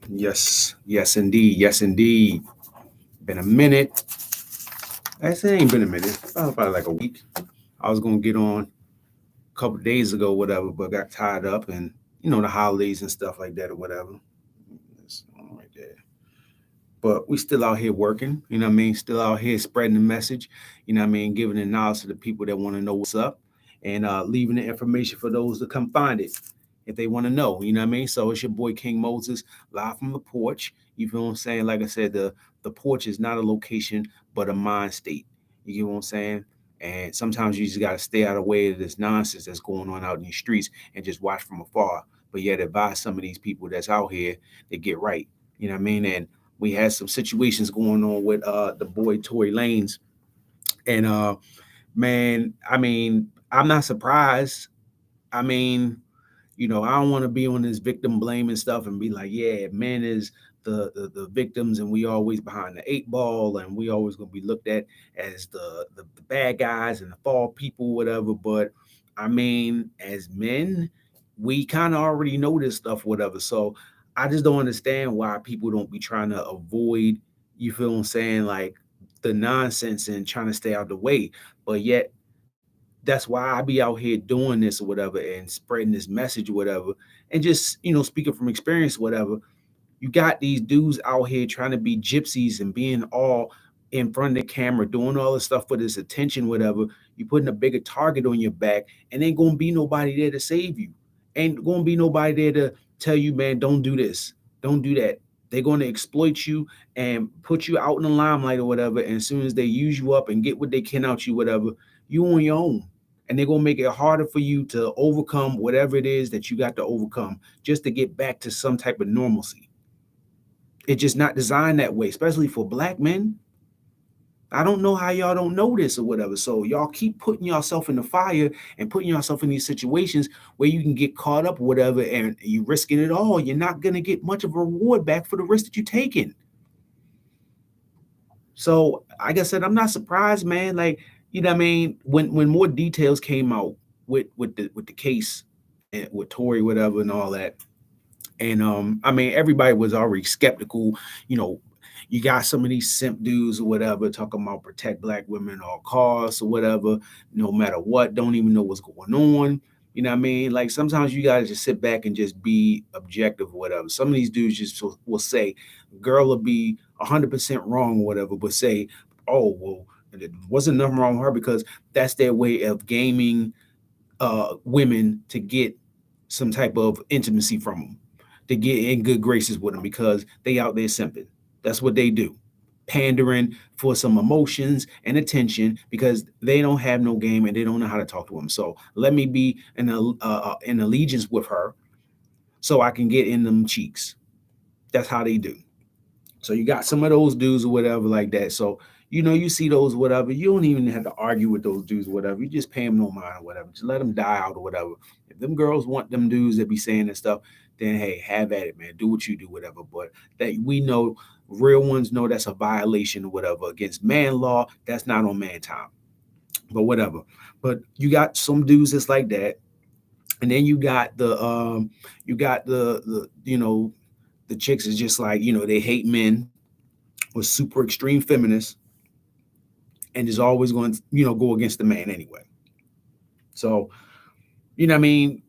Yes, indeed. Yes, indeed. Been a minute. Actually, it ain't been a minute. Probably like a week. I was gonna get on a couple days ago, whatever, but got tied up and the holidays and stuff like that or whatever. That's right there. But we still out here working. You know what I mean? Still out here spreading the message. You know what I mean? Giving the knowledge to the people that want to know what's up, and leaving the information for those to come find it if they want to know. You know what I mean? So it's your boy King Moses live from the porch. You feel what I'm saying? Like I said, the porch is not a location but a mind state. You get what I'm saying? And sometimes you just gotta stay out of the way of this nonsense that's going on out in these streets and just watch from afar. But yet advise some of these people that's out here to get right. You know what I mean? And we had some situations going on with the boy Tory Lanez. And man, I mean, I'm not surprised. I mean, I don't want to be on this victim blaming stuff and be like, yeah, men is the victims and we always behind the eight ball and we always gonna be looked at as the bad guys and the fall people, whatever. But I mean, as men, we kind of already know this stuff, whatever. So I just don't understand why people don't be trying to avoid, you feel what I'm saying, like the nonsense and trying to stay out the way. But yet that's why I be out here doing this or whatever and spreading this message or whatever. And just, speaking from experience, whatever, you got these dudes out here trying to be gypsies and being all in front of the camera, doing all this stuff for this attention, whatever. You putting a bigger target on your back, and ain't gonna be nobody there to save you. Ain't gonna be nobody there to tell you, man, don't do this, don't do that. They're gonna exploit you and put you out in the limelight or whatever. And as soon as they use you up and get what they can out you, whatever, you on your own. And they're gonna make it harder for you to overcome whatever it is that you got to overcome just to get back to some type of normalcy. It's just not designed that way, especially for black men. I don't know how y'all don't know this or whatever. So y'all keep putting yourself in the fire and putting yourself in these situations where you can get caught up or whatever and you risking it all. You're not gonna get much of a reward back for the risk that you're taking. So like I said, I'm not surprised, man. Like, what I mean, when more details came out with the case and with Tory, whatever, and all that. And I mean, everybody was already skeptical. You know, you got some of these simp dudes or whatever talking about protect black women at all costs or whatever, no matter what, don't even know what's going on. You know what I mean? Like sometimes you gotta just sit back and just be objective or whatever. Some of these dudes just will say, girl will be 100% wrong or whatever, but say, oh, well, there wasn't nothing wrong with her because that's their way of gaming women to get some type of intimacy from them, to get in good graces with them because they out there simping. That's what they do, pandering for some emotions and attention because they don't have no game and they don't know how to talk to them. So let me be in allegiance with her so I can get in them cheeks. That's how they do. So you got some of those dudes or whatever like that. So you see those whatever. You don't even have to argue with those dudes or whatever. You just pay them no mind or whatever. Just let them die out or whatever. If them girls want them dudes that be saying that stuff, then hey, have at it, man. Do what you do, whatever. But that we know, real ones know that's a violation or whatever against man law. That's not on man time. But whatever. But you got some dudes that's like that, and then you got the chicks is just like they hate men, was super extreme feminist, and is always going to go against the man anyway. So what I mean,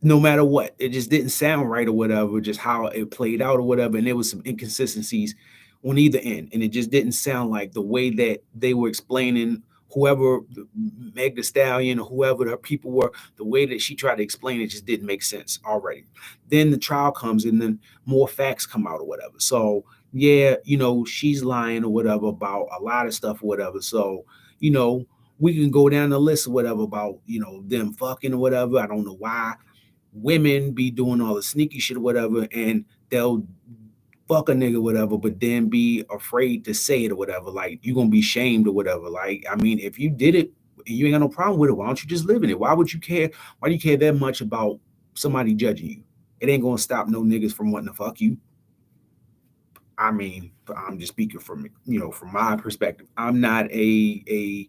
no matter what, it just didn't sound right or whatever, just how it played out or whatever, and there was some inconsistencies on either end, and it just didn't sound like the way that they were explaining whoever Meg the Stallion or whoever the people were, the way that she tried to explain it just didn't make sense already. Then the trial comes and then more facts come out or whatever. So yeah, she's lying or whatever about a lot of stuff or whatever. So, you know, we can go down the list or whatever about, them fucking or whatever. I don't know why women be doing all the sneaky shit or whatever, and they'll fuck a nigga, whatever, but then be afraid to say it or whatever. Like you gonna be shamed or whatever. Like, I mean, if you did it and you ain't got no problem with it, why don't you just live in it? Why would you care? Why do you care that much about somebody judging you? It ain't gonna stop no niggas from wanting to fuck you. I mean, I'm just speaking from from my perspective. I'm not a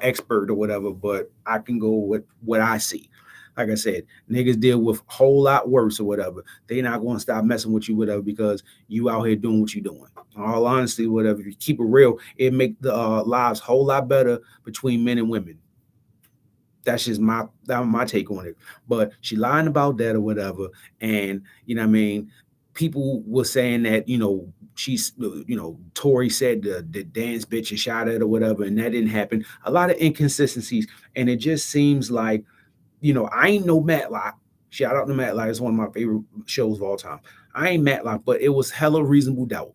expert or whatever, but I can go with what I see. like I said, niggas deal with a whole lot worse or whatever. They not going to stop messing with you, whatever, because you out here doing what you doing. All honesty, whatever. If you keep it real, it make the lives a whole lot better between men and women. That's just my take on it. But she lying about that or whatever, and you know what I mean. People were saying that she's Tory said the dance bitch is shot at or whatever, and that didn't happen. A lot of inconsistencies, and it just seems like I ain't no Matlock. Shout out to Matlock. It's one of my favorite shows of all time. I ain't Matlock, but it was hella reasonable doubt.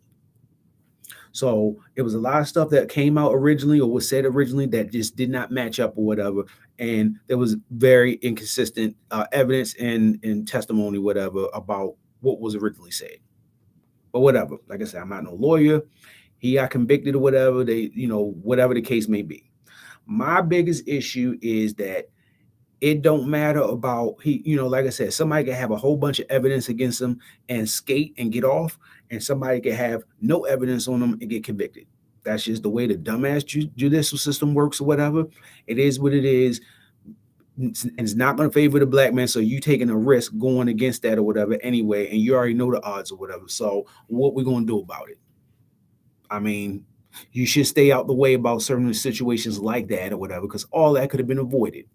So it was a lot of stuff that came out originally or was said originally that just did not match up or whatever. And there was very inconsistent evidence and testimony, whatever, about what was originally said. But whatever. Like I said, I'm not no lawyer. He got convicted or whatever. Whatever the case may be. My biggest issue is that it don't matter about like I said, somebody can have a whole bunch of evidence against them and skate and get off, and somebody can have no evidence on them and get convicted. That's just the way the dumbass judicial system works or whatever. It is what it is. And it's not going to favor the black man, so you taking a risk going against that or whatever anyway, and you already know the odds or whatever. So what we going to do about it? I mean, you should stay out the way about certain situations like that or whatever, because all that could have been avoided.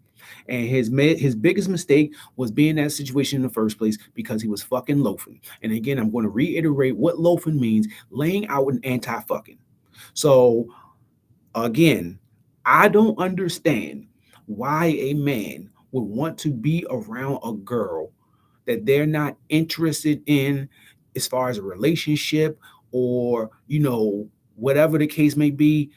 And his biggest mistake was being in that situation in the first place because he was fucking loafing. And again, I'm going to reiterate what loafing means: laying out an anti-fucking. So again, I don't understand why a man would want to be around a girl that they're not interested in as far as a relationship or, whatever the case may be.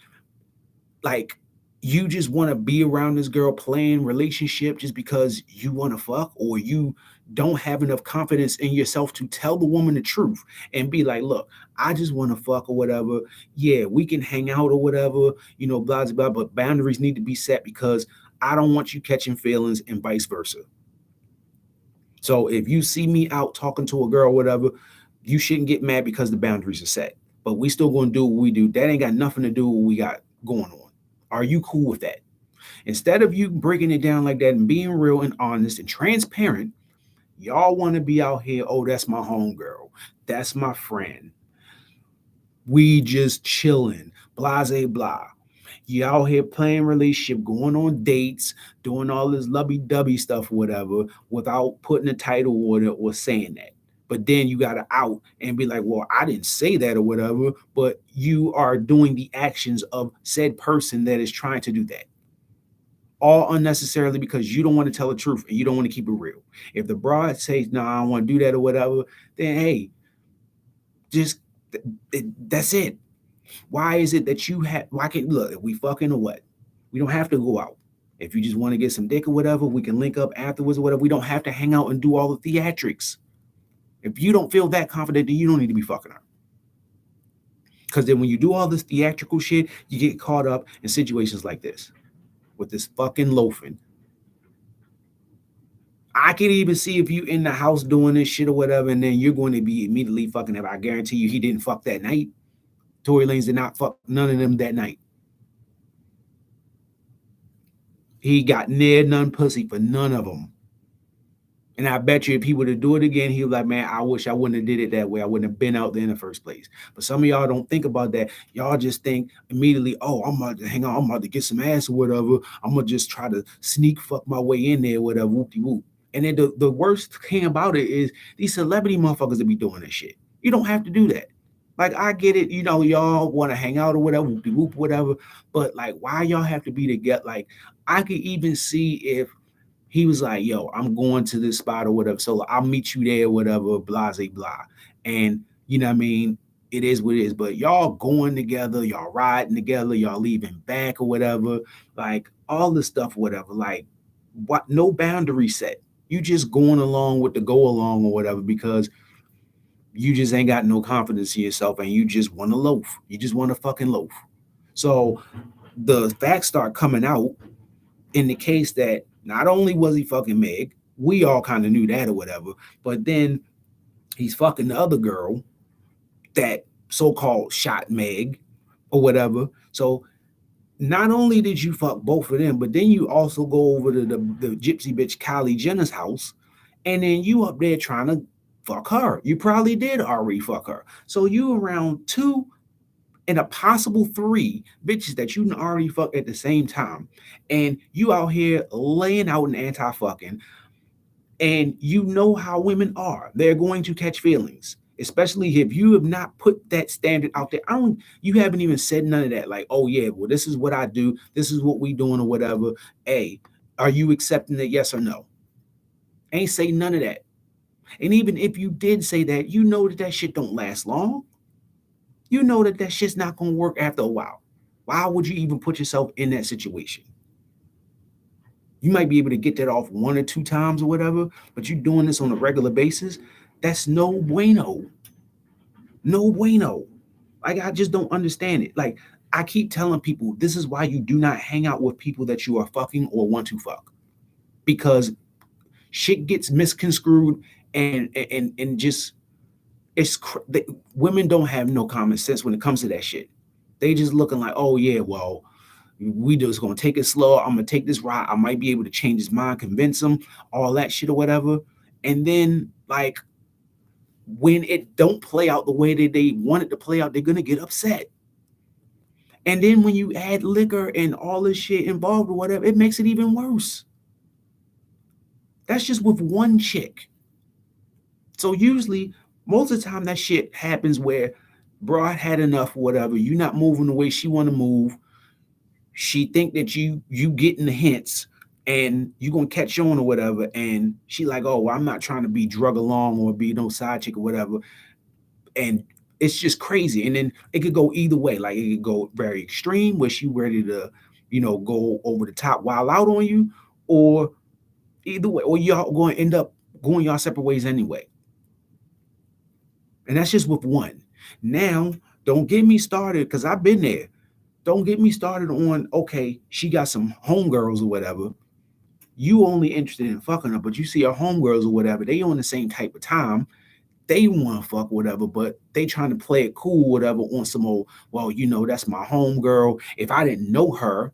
Like, you just want to be around this girl playing relationship just because you want to fuck, or you don't have enough confidence in yourself to tell the woman the truth and be like, look, I just want to fuck or whatever. Yeah, we can hang out or whatever, blah, blah, blah, but boundaries need to be set because I don't want you catching feelings and vice versa. So if you see me out talking to a girl or whatever, you shouldn't get mad because the boundaries are set. But we still going to do what we do. That ain't got nothing to do with what we got going on. Are you cool with that? Instead of you breaking it down like that and being real and honest and transparent, y'all want to be out here, oh, that's my homegirl. That's my friend. We just chilling, blase blah. You out here playing relationship, going on dates, doing all this lovey-dovey stuff, whatever, without putting a title on it or saying that. But then you got to out and be like, well, I didn't say that or whatever, but you are doing the actions of said person that is trying to do that. All unnecessarily because you don't want to tell the truth and you don't want to keep it real. If the broad says, no, I don't want to do that or whatever, then hey, just that's it. Why is it that why can't, look, if we fucking or what? We don't have to go out. If you just want to get some dick or whatever, we can link up afterwards or whatever. We don't have to hang out and do all the theatrics. If you don't feel that confident, then you don't need to be fucking her. Because then when you do all this theatrical shit, you get caught up in situations like this with this fucking loafing. I can even see if you in the house doing this shit or whatever, and then you're going to be immediately fucking him. I guarantee you he didn't fuck that night. Tory Lanez did not fuck none of them that night. He got near none pussy for none of them. And I bet you if he were to do it again, he was like, man, I wish I wouldn't have did it that way. I wouldn't have been out there in the first place. But some of y'all don't think about that. Y'all just think immediately, oh, I'm about to hang on. I'm about to get some ass or whatever. I'm going to just try to sneak fuck my way in there, whatever, whoop-de-whoop. And then the worst thing about it is these celebrity motherfuckers that be doing this shit. You don't have to do that. Like, I get it, y'all want to hang out or whatever, whoop-de-whoop, whatever. But, like, why y'all have to be together? Like, I could even see if he was like, yo, I'm going to this spot or whatever, so I'll meet you there, whatever, blah, blah, blah. And, you know what I mean? It is what it is. But y'all going together, y'all riding together, y'all leaving back or whatever, like, all this stuff, whatever. Like, what? No boundary set. You just going along with the go along or whatever because you just ain't got no confidence in yourself and you just want to loaf. You just want to fucking loaf. So the facts start coming out in the case that not only was he fucking Meg, we all kind of knew that or whatever, but then he's fucking the other girl that so-called shot Meg or whatever. So not only did you fuck both of them, but then you also go over to the gypsy bitch Kylie Jenner's house, and then you up there trying to fuck her. You probably did already fuck her. So you around two and a possible three bitches that you already fucked at the same time, and you out here laying out an anti-fucking, and you know how women are. They're going to catch feelings, especially if you have not put that standard out there. You haven't even said none of that. Like, oh yeah, well, this is what I do. This is what we doing or whatever. Hey, are you accepting it? Yes or no? Ain't say none of that. And even if you did say that, you know that that shit don't last long. You know that that shit's not going to work after a while. Why would you even put yourself in that situation? You might be able to get that off one or two times or whatever, but you're doing this on a regular basis. That's no bueno. No bueno. Like, I just don't understand it. Like, I keep telling people, this is why you do not hang out with people that you are fucking or want to fuck. Because shit gets misconstrued, and just women don't have no common sense when it comes to that shit. They just looking like, oh yeah, well, we just gonna take it slow. I'm gonna take this ride. I might be able to change his mind, convince him, all that shit or whatever. And then, like, when it don't play out the way that they want it to play out, they're gonna get upset. And then when you add liquor and all this shit involved or whatever, it makes it even worse. That's just with one chick. So usually, most of the time, that shit happens where broad had enough or whatever. You not moving the way she want to move. She think that you getting the hints, and you gonna catch on or whatever. And she like, oh, well, I'm not trying to be drug along or be no side chick or whatever. And it's just crazy. And then it could go either way. Like, it could go very extreme where she ready to, go over the top, wild out on you, or either way, or y'all going to end up going y'all separate ways anyway. And that's just with one. Now, don't get me started, because I've been there. Don't get me started on, okay, she got some homegirls or whatever. You only interested in fucking her, but you see her homegirls or whatever, they on the same type of time. They want to fuck whatever, but they trying to play it cool, whatever, on some old, well, that's my homegirl. If I didn't know her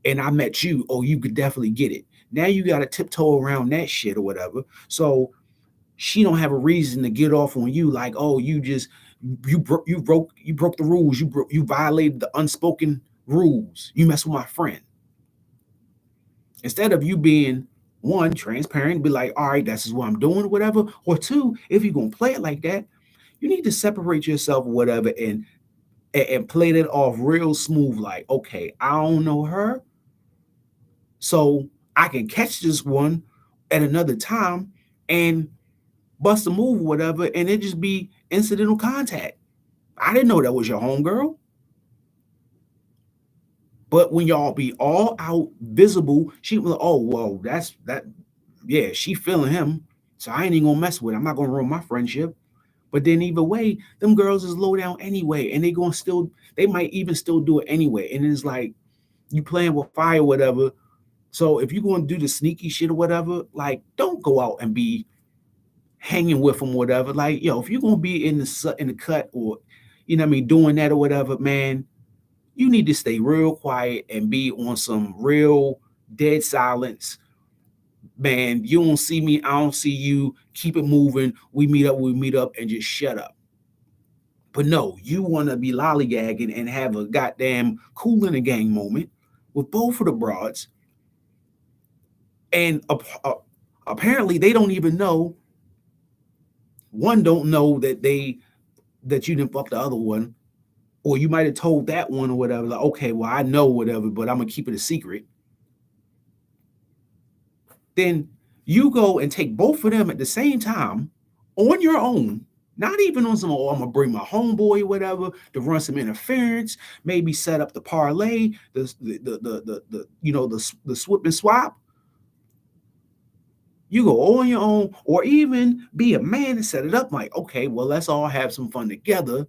and I met you, oh, you could definitely get it. Now you got to tiptoe around that shit or whatever. So she don't have a reason to get off on you like, oh, you broke the rules. You violated the unspoken rules. You mess with my friend. Instead of you being, one, transparent, be like, all right, this is what I'm doing, whatever. Or two, if you're gonna play it like that, you need to separate yourself or whatever, and play that off real smooth. Like, okay, I don't know her, so I can catch this one at another time and bust a move or whatever, and it just be incidental contact. I didn't know that was your homegirl. But when y'all be all out visible, she was like, oh, well, that's that. Yeah, she feeling him. So I ain't even gonna mess with it. I'm not gonna ruin my friendship. But then either way, them girls is low down anyway. And they might even still do it anyway. And it's like, you playing with fire or whatever. So if you're gonna do the sneaky shit or whatever, like, don't go out and be hanging with them or whatever. Like, yo, if you're gonna be in the cut, or doing that or whatever, man, you need to stay real quiet and be on some real dead silence. Man, you don't see me, I don't see you. Keep it moving. We meet up, and just shut up. But no, you want to be lollygagging and have a goddamn cool in the gang moment with both of the broads. And apparently they don't even know. One don't know that you didn't fuck the other one. Or you might have told that one or whatever, like, okay, well, I know whatever, but I'm going to keep it a secret. Then you go and take both of them at the same time on your own, not even on some, oh, I'm going to bring my homeboy or whatever to run some interference, maybe set up the parlay, the swip and swap. You go all on your own, or even be a man and set it up like, okay, well, let's all have some fun together.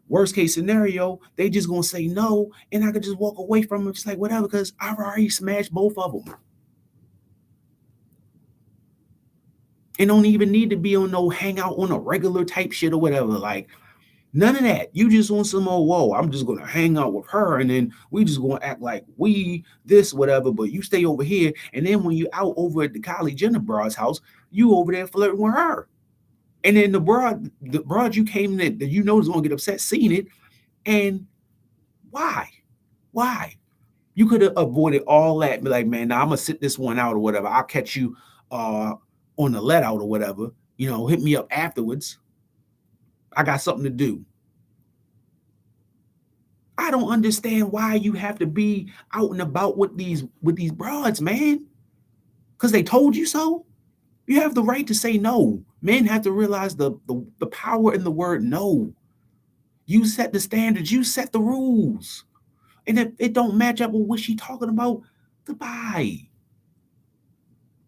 Worst case scenario, they just gonna say no, and I could just walk away from them, just like whatever, because I've already smashed both of them. And don't even need to be on no hangout on a regular type shit or whatever. Like, None of that. You just on some old, whoa, I'm just gonna hang out with her and then we just gonna act like we this, whatever, but you stay over here. And then when you out over at the Kylie Jenner broad's house, you over there flirting with her. And then the broad you came in that you know is gonna get upset seeing it. And why? Why? You could have avoided all that. Be like, man, nah, I'm gonna sit this one out or whatever. I'll catch you on the let out or whatever. Hit me up afterwards. I got something to do. I don't understand why you have to be out and about with these broads, man. Because they told you so. You have the right to say no. Men have to realize the power in the word no. You set the standards, you set the rules. And if it don't match up with what she talking about, goodbye.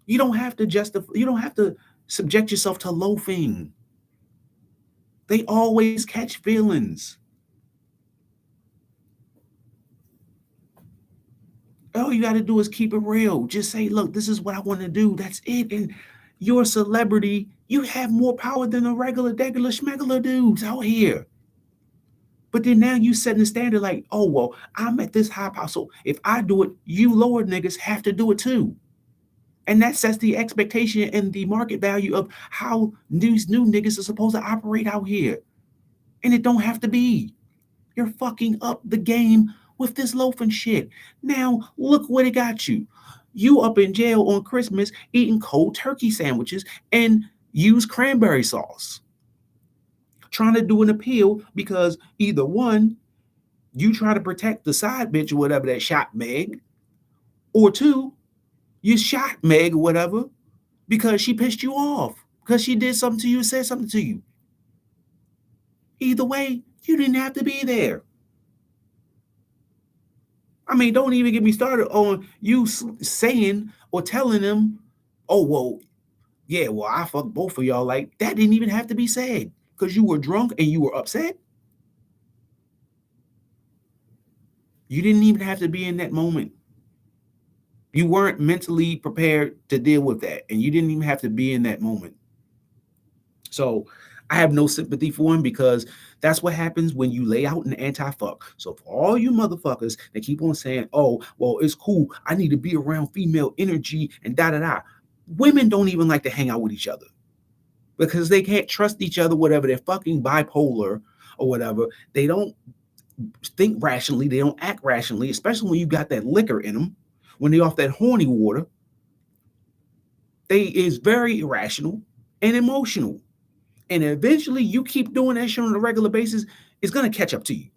You don't have to justify, you don't have to subject yourself to loafing. They always catch feelings. All you got to do is keep it real. Just say, look, this is what I want to do. That's it. And you're a celebrity. You have more power than the regular, degular, schmegular dudes out here. But then now you setting the standard like, oh, well, I'm at this high power. So if I do it, you lower niggas have to do it too. And that sets the expectation and the market value of how these new niggas are supposed to operate out here. And it don't have to be. You're fucking up the game with this loafing shit. Now, look what it got you. You up in jail on Christmas eating cold turkey sandwiches and use cranberry sauce. Trying to do an appeal because either one, you try to protect the side bitch or whatever that shot Meg, or two, you shot Meg or whatever because she pissed you off, because she did something to you, said something to you. Either way, you didn't have to be there. I mean, don't even get me started on you saying or telling them, oh, well, yeah, well, I fucked both of y'all. Like, that didn't even have to be said because you were drunk and you were upset. You didn't even have to be in that moment. You weren't mentally prepared to deal with that, and you didn't even have to be in that moment. So I have no sympathy for him because that's what happens when you lay out an anti-fuck. So for all you motherfuckers that keep on saying, oh, well, it's cool, I need to be around female energy and da-da-da. Women don't even like to hang out with each other because they can't trust each other, whatever. They're fucking bipolar or whatever. They don't think rationally. They don't act rationally, especially when you got that liquor in them. When they off that horny water, they is very irrational and emotional. And eventually you keep doing that shit on a regular basis, it's going to catch up to you.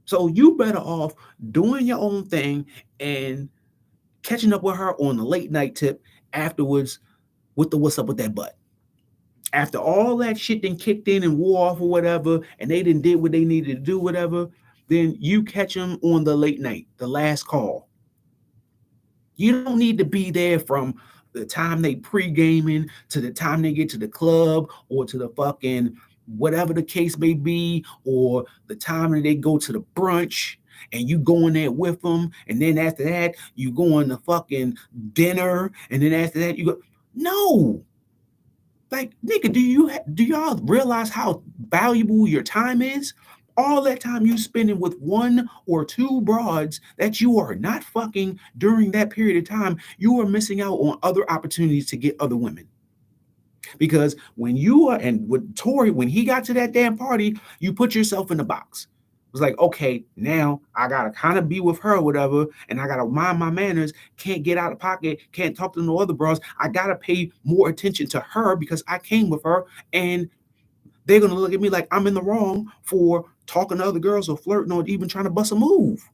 So you better off doing your own thing and catching up with her on the late night tip afterwards with the what's up with that butt. After all that shit then kicked in and wore off or whatever, and they didn't did what they needed to do, whatever, then you catch them on the late night, the last call. You don't need to be there from the time they pre-gaming to the time they get to the club or to the fucking whatever the case may be, or the time that they go to the brunch and you go in there with them, and then after that you go on the fucking dinner, and then after that you go. No, like, nigga, do y'all realize how valuable your time is? All that time you spending with one or two broads that you are not fucking during that period of time, you are missing out on other opportunities to get other women. Because when you are, and with Tory, when he got to that damn party, you put yourself in the box. It was like, okay, now I gotta kind of be with her or whatever, and I gotta mind my manners, can't get out of pocket, can't talk to no other bros. I gotta pay more attention to her because I came with her, and they're gonna look at me like I'm in the wrong for talking to other girls or flirting or even trying to bust a move.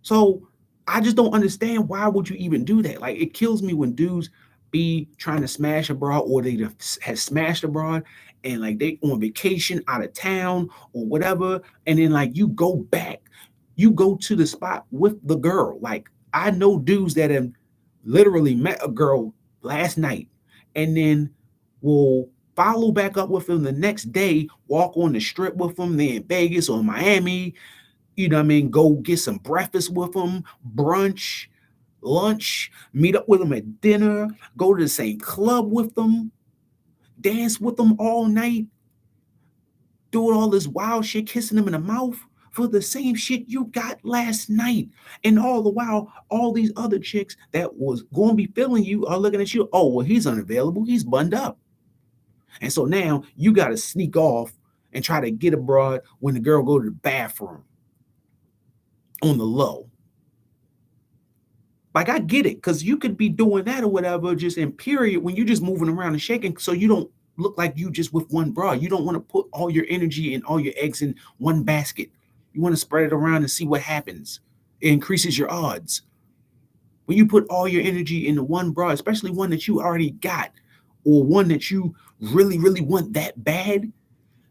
So I just don't understand, why would you even do that? Like, it kills me when dudes be trying to smash abroad, or they have smashed abroad and like they on vacation out of town or whatever, and then like you go back, you go to the spot with the girl. Like, I know dudes that have literally met a girl last night and then will follow back up with them the next day, walk on the strip with them, then in Vegas or Miami, you know what I mean, go get some breakfast with them, brunch, lunch, meet up with them at dinner, go to the same club with them, dance with them all night, doing all this wild shit, kissing them in the mouth for the same shit you got last night. And all the while, all these other chicks that was going to be feeling you are looking at you. Oh, well, he's unavailable. He's bunned up. And so now you got to sneak off and try to get abroad when the girl go to the bathroom on the low. Like, I get it, because you could be doing that or whatever, just in period, when you're just moving around and shaking, so you don't look like you just with one bra. You don't want to put all your energy and all your eggs in one basket. You want to spread it around and see what happens. It increases your odds. When you put all your energy into one bra, especially one that you already got, or one that you really, really want that bad,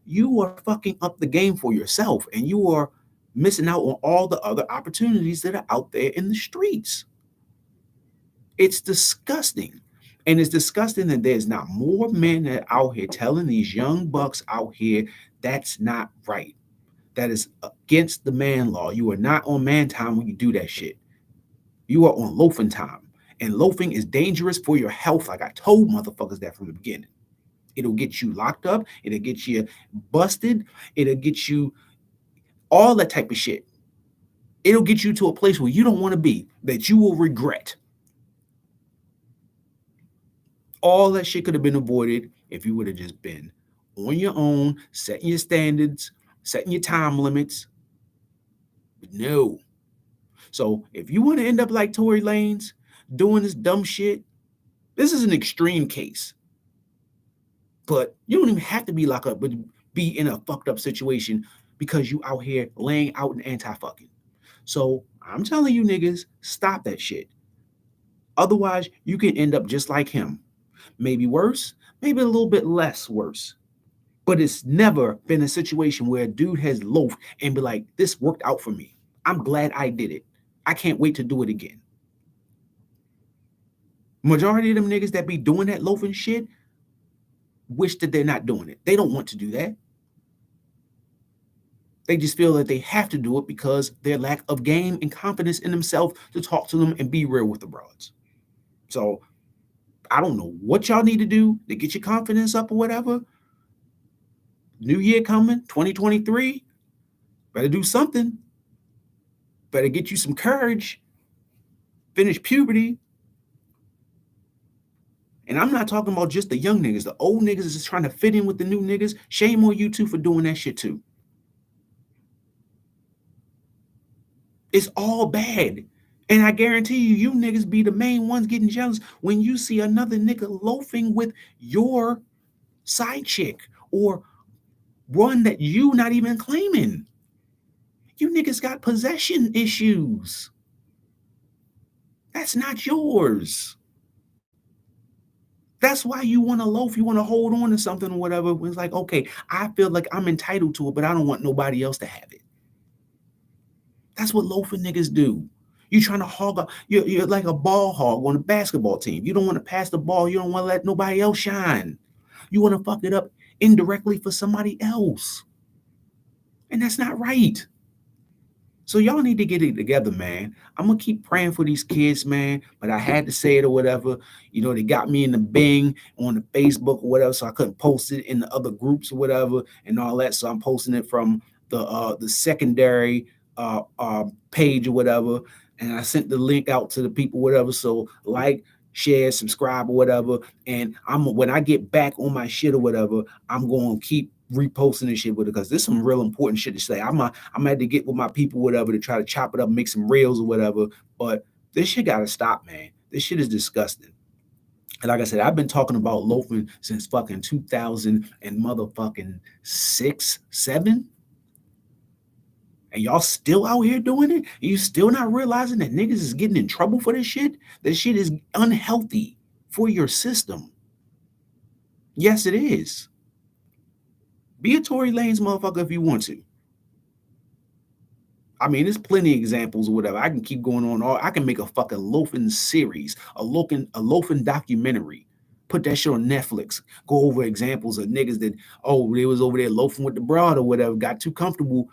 you are fucking up the game for yourself, and you are missing out on all the other opportunities that are out there in the streets. It's disgusting. And it's disgusting that there's not more men that are out here telling these young bucks out here that's not right. That is against the man law. You are not on man time when you do that shit. You are on loafing time. And loafing is dangerous for your health. Like I told motherfuckers that from the beginning. It'll get you locked up. It'll get you busted. It'll get you all that type of shit. It'll get you to a place where you don't want to be, that you will regret. All that shit could have been avoided if you would have just been on your own, setting your standards, setting your time limits. But no. So if you want to end up like Tory Lanez, doing this dumb shit, this is an extreme case. But you don't even have to be locked up, but be in a fucked up situation because you out here laying out an anti-fucking. So I'm telling you niggas, stop that shit. Otherwise, you can end up just like him. Maybe worse, maybe a little bit less worse. But it's never been a situation where a dude has loafed and be like, this worked out for me. I'm glad I did it. I can't wait to do it again. Majority of them niggas that be doing that loafing shit wish that they're not doing it. They don't want to do that. They just feel that they have to do it because their lack of game and confidence in themselves to talk to them and be real with the broads. So I don't know what y'all need to do to get your confidence up or whatever. New year coming, 2023. Better do something. Better get you some courage. Finish puberty. And I'm not talking about just the young niggas. The old niggas is just trying to fit in with the new niggas. Shame on you two for doing that shit too. It's all bad. And I guarantee you niggas be the main ones getting jealous when you see another nigga loafing with your side chick or one that you not even claiming. You niggas got possession issues. That's not yours. That's why you want to loaf. You want to hold on to something or whatever. It's like, okay, I feel like I'm entitled to it, but I don't want nobody else to have it. That's what loafing niggas do. You trying to hog up. You're like a ball hog on a basketball team. You don't want to pass the ball. You don't want to let nobody else shine. You want to fuck it up indirectly for somebody else. And that's not right. So y'all need to get it together, man. I'm going to keep praying for these kids, man. But I had to say it or whatever. You know, they got me in the Bing on the Facebook or whatever, so I couldn't post it in the other groups or whatever and all that. So I'm posting it from the secondary page or whatever. And I sent the link out to the people, whatever. So like, share, subscribe or whatever. And when I get back on my shit or whatever, I'm going to keep reposting this shit with it because there's some real important shit to say. I'm had to get with my people, whatever, to try to chop it up, make some reels or whatever. But this shit gotta stop, man. This shit is disgusting. And like I said, I've been talking about loafing since fucking 2000 and motherfucking 6, 7. And y'all still out here doing it? And you still not realizing that niggas is getting in trouble for this shit? This shit is unhealthy for your system. Yes, it is. Be a Tory Lanez motherfucker if you want to. I mean, there's plenty of examples or whatever. I can keep going on. I can make a fucking loafing series, a loafing documentary. Put that shit on Netflix. Go over examples of niggas that, they was over there loafing with the broad or whatever, got too comfortable,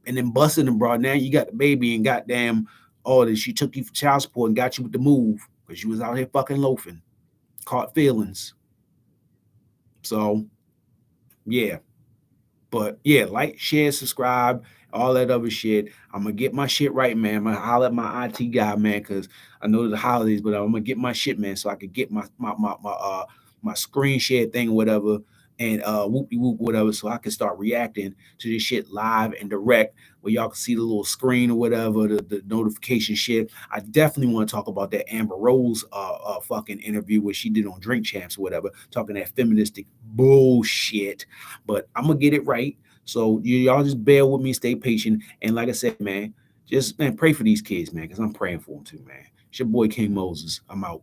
and then busting the broad. Now you got the baby and goddamn, that she took you for child support and got you with the move because you was out here fucking loafing. Caught feelings. So yeah. But yeah, like, share, subscribe, all that other shit. I'm gonna get my shit right, man. I'm gonna holler at my IT guy, man, because I know the holidays, but I'm gonna get my shit, man, so I could get my screen share thing or whatever, and whoopie whoop whatever, so I can start reacting to this shit live and direct, where y'all can see the little screen or whatever, the notification shit. I definitely want to talk about that Amber Rose fucking interview where she did on Drink Champs or whatever, talking that feministic bullshit. But I'm gonna get it right. So y'all just bear with me, stay patient, and like I said, man, just man, pray for these kids, man, because I'm praying for them too, man. It's your boy King Moses. I'm out.